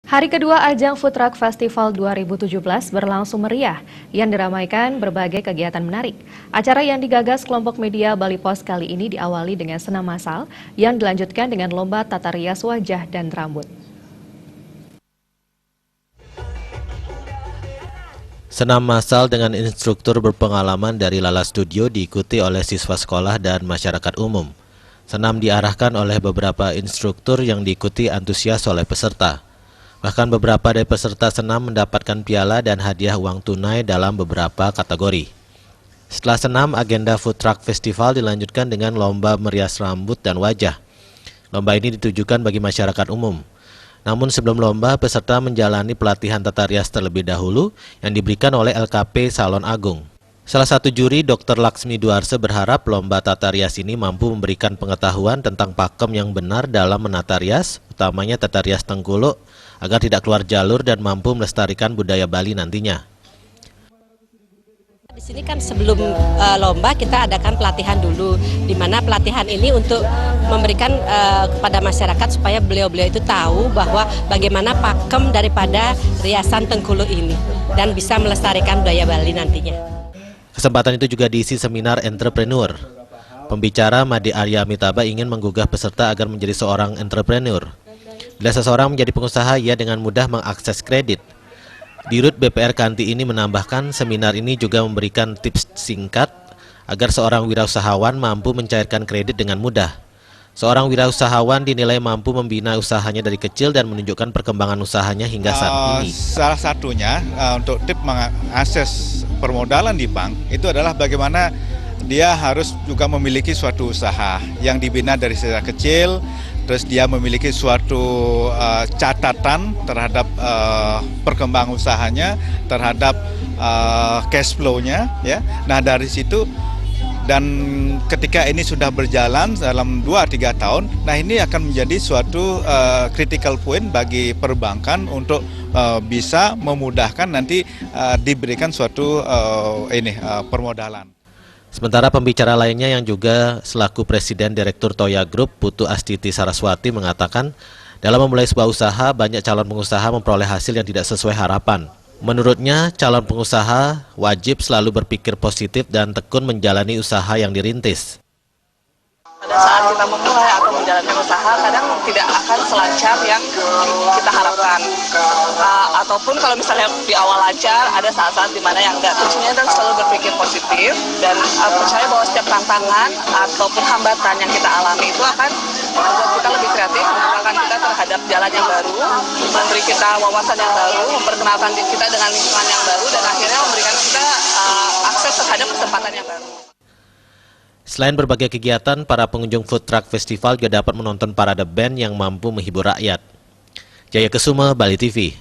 Hari kedua ajang Food Truck Festival 2017 berlangsung meriah yang diramaikan berbagai kegiatan menarik. Acara yang digagas kelompok media Bali Post kali ini diawali dengan senam massal yang dilanjutkan dengan lomba tata rias wajah dan rambut. Senam massal dengan instruktur berpengalaman dari Lala Studio diikuti oleh siswa sekolah dan masyarakat umum. Senam diarahkan oleh beberapa instruktur yang diikuti antusias oleh peserta. Bahkan beberapa dari peserta senam mendapatkan piala dan hadiah uang tunai dalam beberapa kategori. Setelah senam, agenda Food Truck Festival dilanjutkan dengan lomba merias rambut dan wajah. Lomba ini ditujukan bagi masyarakat umum. Namun sebelum lomba, peserta menjalani pelatihan tata rias terlebih dahulu yang diberikan oleh LKP Salon Agung. Salah satu juri, Dr. Laksmi Duarse, berharap lomba tata rias ini mampu memberikan pengetahuan tentang pakem yang benar dalam menata rias, utamanya tata rias Tengkuluk, agar tidak keluar jalur dan mampu melestarikan budaya Bali nantinya. Di sini kan sebelum lomba kita adakan pelatihan dulu, di mana pelatihan ini untuk memberikan kepada masyarakat supaya beliau-beliau itu tahu bahwa bagaimana pakem daripada riasan Tengkuluk ini dan bisa melestarikan budaya Bali nantinya. Kesempatan itu juga diisi seminar entrepreneur. Pembicara Made Arya Mitaba ingin menggugah peserta agar menjadi seorang entrepreneur. Bila seseorang menjadi pengusaha, ia dengan mudah mengakses kredit. Dirut BPR Kanti ini menambahkan seminar ini juga memberikan tips singkat agar seorang wirausahawan mampu mencairkan kredit dengan mudah. Seorang wirausahawan dinilai mampu membina usahanya dari kecil dan menunjukkan perkembangan usahanya hingga saat ini. Salah satunya untuk tips mengakses permodalan di bank itu adalah bagaimana dia harus juga memiliki suatu usaha yang dibina dari sejak kecil. Terus dia memiliki suatu catatan terhadap perkembangan usahanya, terhadap cash flow-nya, ya. Nah dari situ, dan ketika ini sudah berjalan dalam 2-3 tahun, nah ini akan menjadi suatu critical point bagi perbankan untuk bisa memudahkan nanti diberikan suatu permodalan. Sementara pembicara lainnya yang juga selaku Presiden Direktur Toya Group, Putu Astiti Saraswati, mengatakan dalam memulai sebuah usaha, banyak calon pengusaha memperoleh hasil yang tidak sesuai harapan. Menurutnya, calon pengusaha wajib selalu berpikir positif dan tekun menjalani usaha yang dirintis. Pada saat kita memulai atau menjalankan usaha, kadang tidak akan selancar yang kita harapkan. Ataupun kalau misalnya di awal lancar, ada saat-saat di mana yang enggak. Kuncinya dan selalu berpikir positif dan percaya bahwa setiap tantangan ataupun hambatan yang kita alami itu akan membuat kita lebih kreatif, membukakan kita terhadap jalan yang baru, memberi kita wawasan yang baru, memperkenalkan kita dengan lingkungan yang baru, dan akhirnya memberikan kita akses terhadap kesempatan yang baru. Selain berbagai kegiatan, para pengunjung Food Truck Festival juga dapat menonton parade band yang mampu menghibur rakyat. Jaya Kesuma, Bali TV.